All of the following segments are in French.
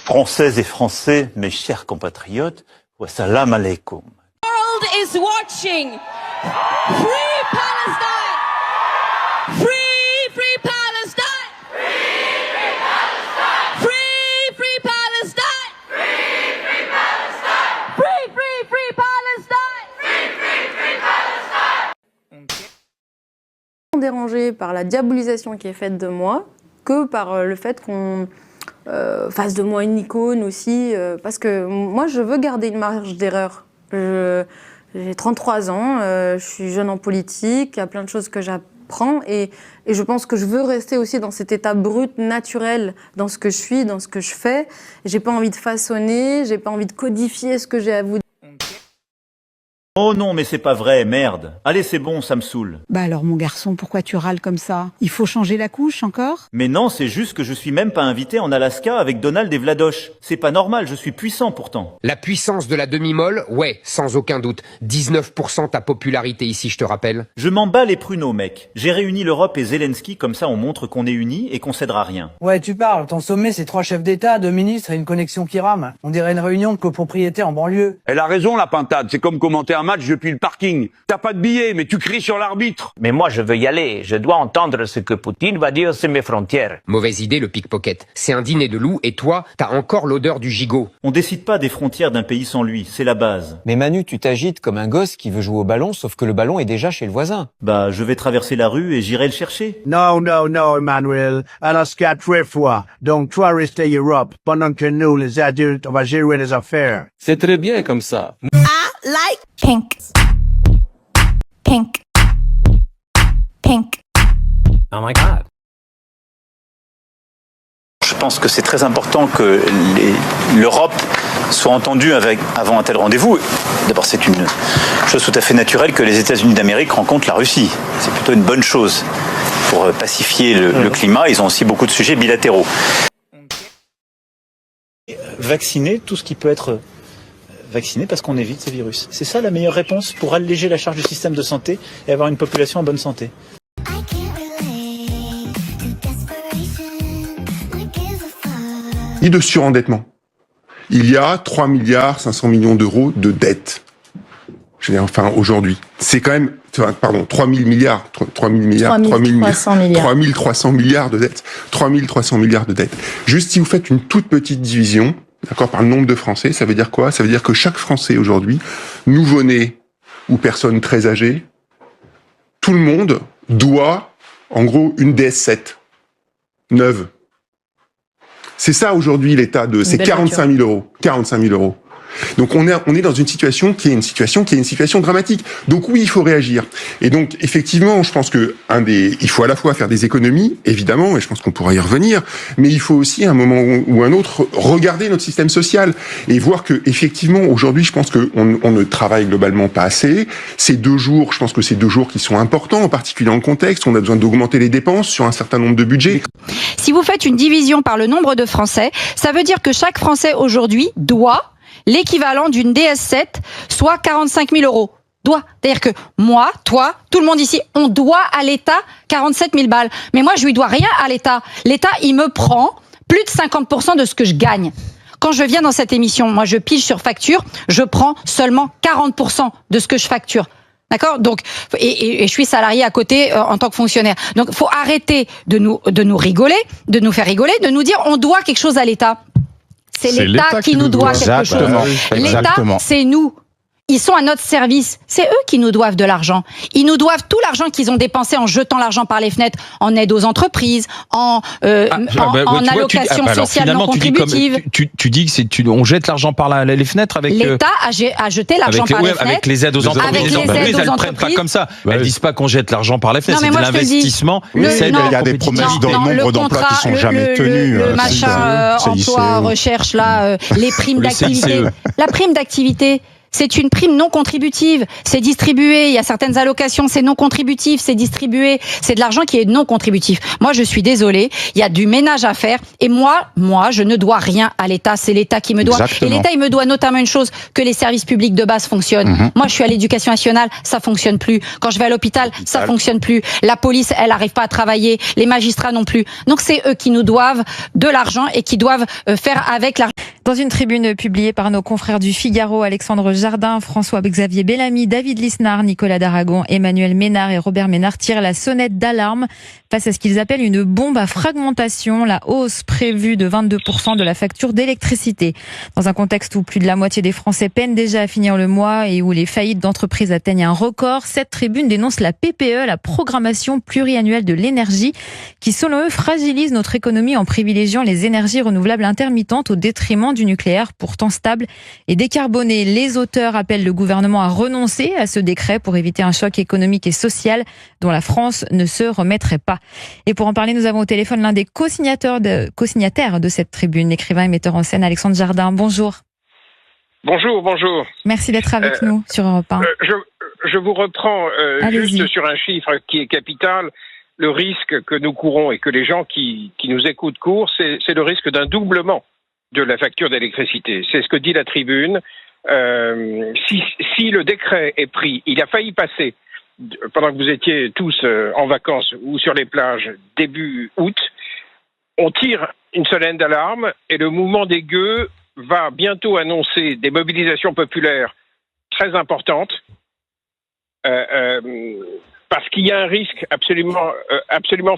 Françaises et Français, mes chers compatriotes, wassalam alaikum. The world is watching. Free Palestine! Free, free Palestine! Free, free Palestine! Free, free Palestine! Free, free Palestine! Free, free Palestine! Dérangé par la diabolisation qui est faite de moi que par le fait qu'on fasse de moi une icône aussi, parce que moi je veux garder une marge d'erreur. J'ai 33 ans, je suis jeune en politique, il y a plein de choses que j'apprends et je pense que je veux rester aussi dans cet état brut, naturel, dans ce que je suis, dans ce que je fais. J'ai pas envie de façonner, j'ai pas envie de codifier ce que j'ai à vous dire. Oh non, mais c'est pas vrai, merde. Allez, c'est bon, ça me saoule. Bah alors mon garçon, pourquoi tu râles comme ça? Il faut changer la couche encore? Mais non, c'est juste que je suis même pas invité en Alaska avec Donald et Vladoche. C'est pas normal, je suis puissant pourtant. La puissance de la demi-molle, ouais, sans aucun doute. 19% ta popularité ici, je te rappelle. Je m'en bats les pruneaux, mec. J'ai réuni l'Europe et Zelensky, comme ça on montre qu'on est unis et qu'on cédera rien. Ouais, tu parles. Ton sommet, c'est 3 chefs d'État, 2 ministres et une connexion qui rame. On dirait une réunion de copropriété en banlieue. Elle a raison, la pintade. C'est comme commenter un match depuis le parking. T'as pas de billet, mais tu cries sur l'arbitre. Mais moi, je veux y aller. Je dois entendre ce que Poutine va dire sur mes frontières. Mauvaise idée, le pickpocket. C'est un dîner de loup et toi, t'as encore l'odeur du gigot. On décide pas des frontières d'un pays sans lui, c'est la base. Mais Manu, tu t'agites comme un gosse qui veut jouer au ballon, sauf que le ballon est déjà chez le voisin. Bah, je vais traverser la rue et j'irai le chercher. Non, Emmanuel. Alaska 3 fois. Donc, toi, restez Europe. Pendant que nous, les adultes, on va gérer les affaires. C'est très bien comme ça. I like pink. Pink. Pink. Oh my God. Je pense que c'est très important que l'Europe soit entendue avant un tel rendez-vous. D'abord, c'est une chose tout à fait naturelle que les États-Unis d'Amérique rencontrent la Russie. C'est plutôt une bonne chose pour pacifier le climat. Ils ont aussi beaucoup de sujets bilatéraux. Vacciner tout ce qui peut être vacciné parce qu'on évite ces virus. C'est ça la meilleure réponse pour alléger la charge du système de santé et avoir une population en bonne santé. Et de surendettement. Il y a 3 milliards 500 millions d'euros de dettes. Je veux dire, enfin, aujourd'hui. C'est quand même, pardon, 3 000 milliards, 3 000 milliards, 3 300 milliards de dettes. 3 300 milliards de dettes. Juste si vous faites une toute petite division, d'accord, par le nombre de Français, ça veut dire quoi? Ça veut dire que chaque Français aujourd'hui, nouveau-né ou personne très âgée, tout le monde doit, en gros, une DS7 neuve. C'est ça aujourd'hui l'état de, c'est 45 000 euros. 45 000 euros. Donc on est dans une situation qui est une situation dramatique. Donc oui, il faut réagir. Et donc effectivement, je pense que il faut à la fois faire des économies, évidemment, et je pense qu'on pourra y revenir, mais il faut aussi à un moment ou un autre regarder notre système social et voir que effectivement aujourd'hui, je pense que on ne travaille globalement pas assez. Ces 2 jours, je pense que c'est 2 jours qui sont importants, en particulier dans le contexte. On a besoin d'augmenter les dépenses sur un certain nombre de budgets. Si vous faites une division par le nombre de Français, ça veut dire que chaque Français aujourd'hui doit l'équivalent d'une DS7, soit 45 000 euros. Doit. C'est-à-dire que moi, toi, tout le monde ici, on doit à l'État 47 000 balles. Mais moi, je lui dois rien à l'État. L'État, il me prend plus de 50% de ce que je gagne. Quand je viens dans cette émission, moi, je pige sur facture, je prends seulement 40% de ce que je facture. D'accord? Donc, et je suis salarié à côté en tant que fonctionnaire. Donc, faut arrêter de nous rigoler, de nous faire rigoler, de nous dire on doit quelque chose à l'État. C'est l'État qui nous doit quelque chose. L'État, c'est nous. Ils sont à notre service. C'est eux qui nous doivent de l'argent. Ils nous doivent tout l'argent qu'ils ont dépensé en jetant l'argent par les fenêtres, en aide aux entreprises, en allocation sociale non contributive. Tu dis que on jette l'argent par les fenêtres avec... L'État a jeté l'argent par les fenêtres. Avec les aides aux entreprises. Les aides elles ne prennent pas comme ça. Elles disent pas qu'on jette l'argent par les fenêtres. C'est de l'investissement. Il y a des promesses dans le nombre d'emplois qui sont jamais tenues. Le machin emploi, recherche, là, les primes d'activité. La prime d'activité, c'est une prime non contributive. C'est distribué, il y a certaines allocations, c'est non contributif, c'est distribué. C'est de l'argent qui est non contributif. Moi, je suis désolée, il y a du ménage à faire. Et moi, je ne dois rien à l'État. C'est l'État qui me doit. Exactement. Et l'État, il me doit notamment une chose, que les services publics de base fonctionnent. Moi, je suis à l'éducation nationale, ça fonctionne plus. Quand je vais à l'hôpital, ça fonctionne plus. La police, elle arrive pas à travailler. Les magistrats non plus. Donc, c'est eux qui nous doivent de l'argent et qui doivent faire avec l'argent. Dans une tribune publiée par nos confrères du Figaro, Alexandre Jardin, François-Xavier Bellamy, David Lisnard, Nicolas Daragon, Emmanuel Ménard et Robert Ménard tirent la sonnette d'alarme face à ce qu'ils appellent une bombe à fragmentation, la hausse prévue de 22% de la facture d'électricité. Dans un contexte où plus de la moitié des Français peinent déjà à finir le mois et où les faillites d'entreprises atteignent un record, cette tribune dénonce la PPE, la programmation pluriannuelle de l'énergie, qui selon eux fragilise notre économie en privilégiant les énergies renouvelables intermittentes au détriment du nucléaire pourtant stable et décarboné. Les auteurs appellent le gouvernement à renoncer à ce décret pour éviter un choc économique et social dont la France ne se remettrait pas. Et pour en parler, nous avons au téléphone l'un des co-signataires de cette tribune, l'écrivain et metteur en scène Alexandre Jardin. Bonjour. Bonjour. Merci d'être avec nous sur Europe 1. Je vous reprends juste sur un chiffre qui est capital. Le risque que nous courons et que les gens qui nous écoutent courent, c'est le risque d'un doublement de la facture d'électricité. C'est ce que dit la tribune. Si le décret est pris, il a failli passer pendant que vous étiez tous en vacances ou sur les plages début août. On tire une sonnette d'alarme et le mouvement des gueux va bientôt annoncer des mobilisations populaires très importantes parce qu'il y a un risque absolument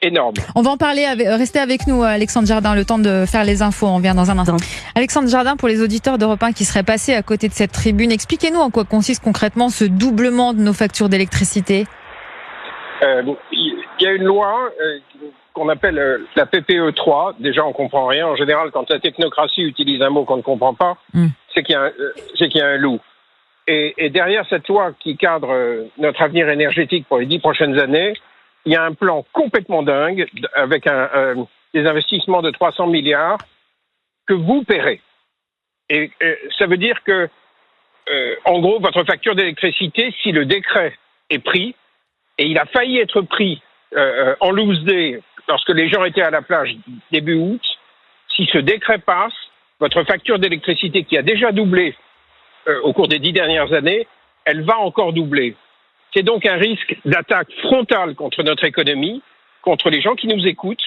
énorme. On va en parler, restez avec nous Alexandre Jardin, le temps de faire les infos, on revient dans un instant. Alexandre Jardin, pour les auditeurs d'Europe 1 qui seraient passés à côté de cette tribune, expliquez-nous en quoi consiste concrètement ce doublement de nos factures d'électricité. Il y a une loi qu'on appelle la PPE 3, déjà on comprend rien, en général quand la technocratie utilise un mot qu'on ne comprend pas, c'est qu'il y a un loup. Et derrière cette loi qui cadre notre avenir énergétique pour les 10 prochaines années, il y a un plan complètement dingue avec des investissements de 300 milliards que vous paierez. Et ça veut dire que, en gros, votre facture d'électricité, si le décret est pris, et il a failli être pris en loose day lorsque les gens étaient à la plage début août, si ce décret passe, votre facture d'électricité qui a déjà doublé au cours des 10 dernières années, elle va encore doubler. C'est donc un risque d'attaque frontale contre notre économie, contre les gens qui nous écoutent,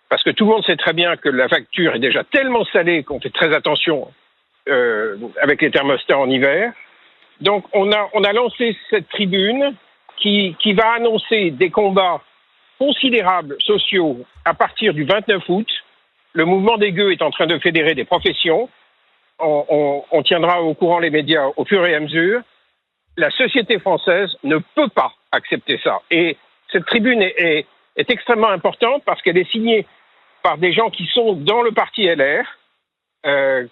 parce que tout le monde sait très bien que la facture est déjà tellement salée qu'on fait très attention avec les thermostats en hiver. Donc on a lancé cette tribune qui va annoncer des combats considérables sociaux à partir du 29 août. Le mouvement des gueux est en train de fédérer des professions. On tiendra au courant les médias au fur et à mesure. La société française ne peut pas accepter ça. Et cette tribune est extrêmement importante parce qu'elle est signée par des gens qui sont dans le parti LR,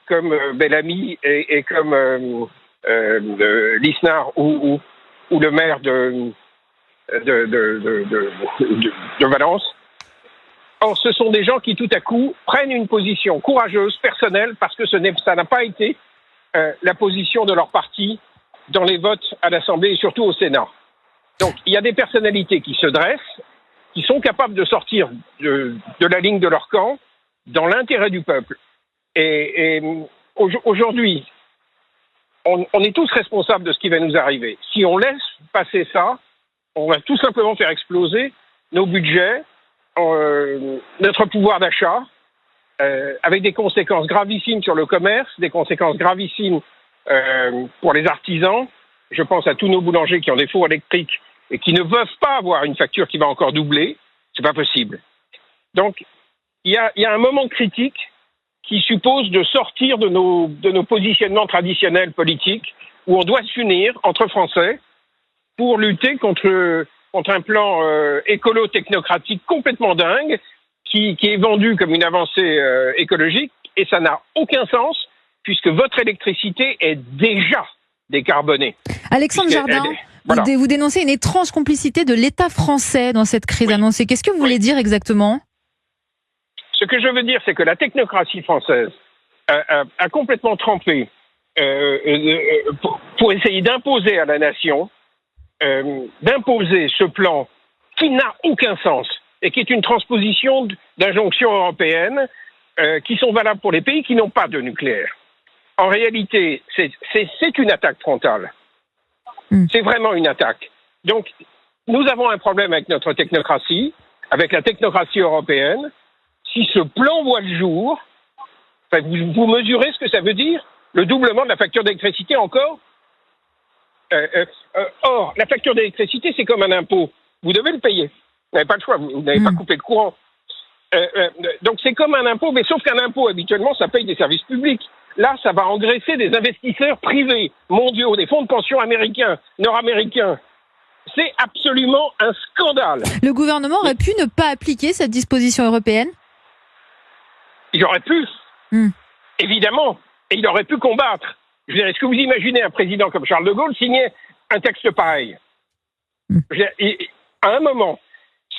comme Bellamy et comme Lisnard ou le maire de Valence. Or, ce sont des gens qui, tout à coup, prennent une position courageuse, personnelle, parce que ça n'a pas été la position de leur parti dans les votes à l'Assemblée et surtout au Sénat. Donc, il y a des personnalités qui se dressent, qui sont capables de sortir de la ligne de leur camp dans l'intérêt du peuple. Et aujourd'hui, on est tous responsables de ce qui va nous arriver. Si on laisse passer ça, on va tout simplement faire exploser nos budgets, notre pouvoir d'achat, avec des conséquences gravissimes sur le commerce, des conséquences gravissimes pour les artisans. Je pense à tous nos boulangers qui ont des fours électriques et qui ne peuvent pas avoir une facture qui va encore doubler. C'est pas possible. Donc, il y a un moment critique qui suppose de sortir de nos positionnements traditionnels politiques où on doit s'unir entre Français pour lutter contre un plan écolo-technocratique complètement dingue qui est vendu comme une avancée écologique, et ça n'a aucun sens puisque votre électricité est déjà décarbonée. Alexandre Jardin, vous dénoncez une étrange complicité de l'État français dans cette crise annoncée. Qu'est-ce que vous voulez dire exactement ? Ce que je veux dire, c'est que la technocratie française a complètement trempé pour essayer d'imposer à la nation, d'imposer ce plan qui n'a aucun sens et qui est une transposition d'injonctions européennes qui sont valables pour les pays qui n'ont pas de nucléaire. En réalité, c'est une attaque frontale. C'est vraiment une attaque. Donc, nous avons un problème avec notre technocratie, avec la technocratie européenne. Si ce plan voit le jour, vous mesurez ce que ça veut dire? Le doublement de la facture d'électricité encore? Or, la facture d'électricité, c'est comme un impôt. Vous devez le payer. Vous n'avez pas le choix, vous n'avez pas coupé le courant. Donc c'est comme un impôt, mais sauf qu'un impôt, habituellement, ça paye des services publics. Là, ça va engraisser des investisseurs privés, mondiaux, des fonds de pension américains, nord-américains. C'est absolument un scandale. Le gouvernement aurait pu ne pas appliquer cette disposition européenne? Il aurait pu, évidemment, et il aurait pu combattre. Je veux dire, est-ce que vous imaginez un président comme Charles de Gaulle signer un texte pareil? À un moment,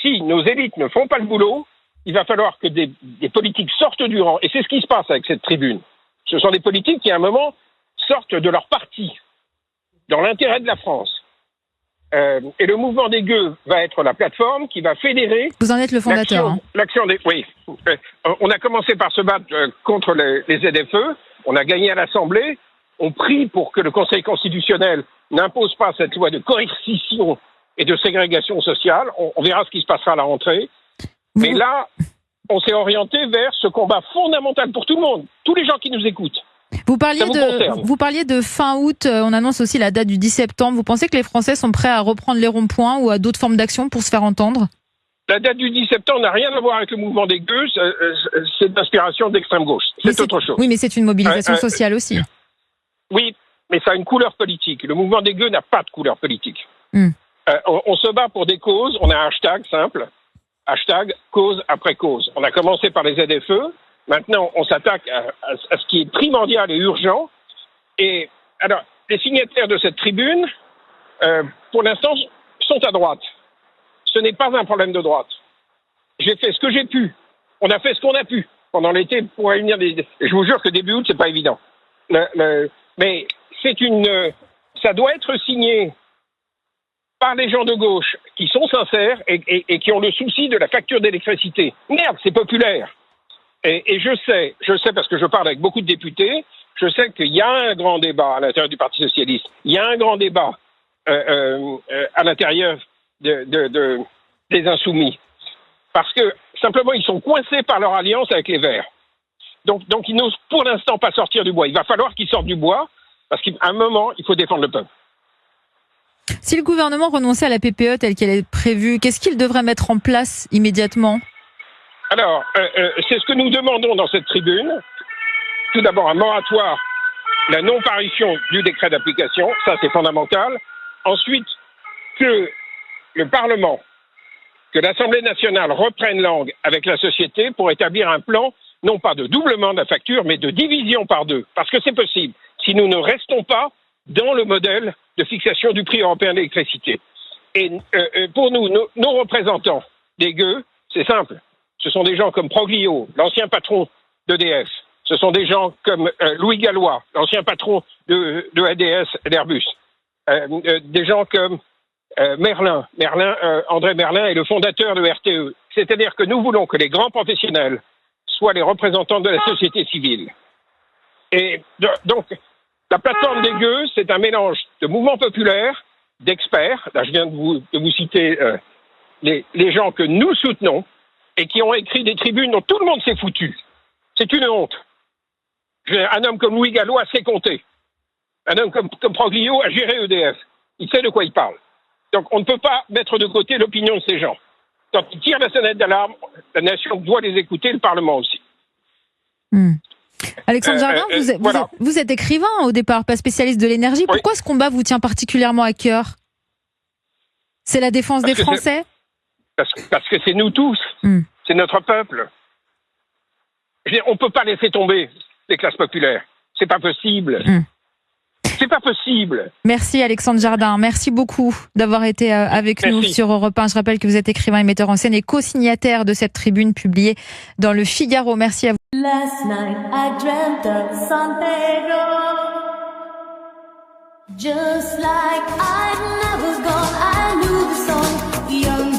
si nos élites ne font pas le boulot, il va falloir que des politiques sortent du rang. Et c'est ce qui se passe avec cette tribune. Ce sont des politiques qui, à un moment, sortent de leur parti, dans l'intérêt de la France. Et le mouvement des gueux va être la plateforme qui va fédérer... Vous en êtes le fondateur. L'action des... Oui. On a commencé par se battre contre les ZFE. On a gagné à l'Assemblée. On prie pour que le Conseil constitutionnel n'impose pas cette loi de coercition et de ségrégation sociale. On verra ce qui se passera à la rentrée. Mais là, on s'est orienté vers ce combat fondamental pour tout le monde, tous les gens qui nous écoutent. Vous parliez de fin août, on annonce aussi la date du 10 septembre. Vous pensez que les Français sont prêts à reprendre les ronds-points ou à d'autres formes d'action pour se faire entendre? La date du 10 septembre n'a rien à voir avec le mouvement des gueux, c'est d'inspiration d'extrême gauche. C'est autre chose. Oui, mais c'est une mobilisation sociale aussi. Oui, mais ça a une couleur politique. Le mouvement des gueux n'a pas de couleur politique. On se bat pour des causes, on a un hashtag simple, hashtag cause après cause. On a commencé par les ZFE, maintenant on s'attaque à ce qui est primordial et urgent. Et alors, les signataires de cette tribune, pour l'instant, sont à droite. Ce n'est pas un problème de droite. J'ai fait ce que j'ai pu. On a fait ce qu'on a pu pendant l'été pour réunir des... Je vous jure que début août, c'est pas évident. Mais ça doit être signé par les gens de gauche qui sont sincères et qui ont le souci de la facture d'électricité. Merde, c'est populaire. Et je sais parce que je parle avec beaucoup de députés, je sais qu'il y a un grand débat à l'intérieur du Parti socialiste. Il y a un grand débat à l'intérieur des Insoumis. Parce que, simplement, ils sont coincés par leur alliance avec les Verts. Donc ils n'osent pour l'instant pas sortir du bois. Il va falloir qu'ils sortent du bois, parce qu'à un moment, il faut défendre le peuple. Si le gouvernement renonçait à la PPE telle qu'elle est prévue, qu'est-ce qu'il devrait mettre en place immédiatement? Alors, c'est ce que nous demandons dans cette tribune. Tout d'abord, un moratoire, la non-parution du décret d'application, ça c'est fondamental. Ensuite, que le Parlement, que l'Assemblée nationale reprenne langue avec la société pour établir un plan, non pas de doublement de la facture, mais de division par deux. Parce que c'est possible, si nous ne restons pas dans le modèle de fixation du prix européen de l'électricité. Et pour nous, nos représentants des gueux, c'est simple. Ce sont des gens comme Proglio, l'ancien patron d'EDF. Ce sont des gens comme Louis Gallois, l'ancien patron de ADS et d'Airbus. Des gens comme André Merlin est le fondateur de RTE. C'est-à-dire que nous voulons que les grands professionnels soient les représentants de la société civile. Et donc, la plateforme des gueux, c'est un mélange de mouvements populaires, d'experts. Là, je viens de vous citer les gens que nous soutenons et qui ont écrit des tribunes dont tout le monde s'est foutu. C'est une honte. Un homme comme Louis Gallois sait compter. Un homme comme Proglio a géré EDF. Il sait de quoi il parle. Donc, on ne peut pas mettre de côté l'opinion de ces gens. Quand ils tirent la sonnette d'alarme, la nation doit les écouter, le Parlement aussi. Alexandre Jardin, vous êtes écrivain au départ, pas spécialiste de l'énergie. Oui. Pourquoi ce combat vous tient particulièrement à cœur? C'est la défense des Français? Parce que c'est nous tous. C'est notre peuple. On ne peut pas laisser tomber les classes populaires. C'est pas possible. C'est pas possible. Merci Alexandre Jardin. Merci beaucoup d'avoir été avec nous sur Europe 1. Je rappelle que vous êtes écrivain et metteur en scène et co-signataire de cette tribune publiée dans le Figaro. Merci à vous. Last night I dreamt of San Pedro. Just like I've never gone, I knew the song, young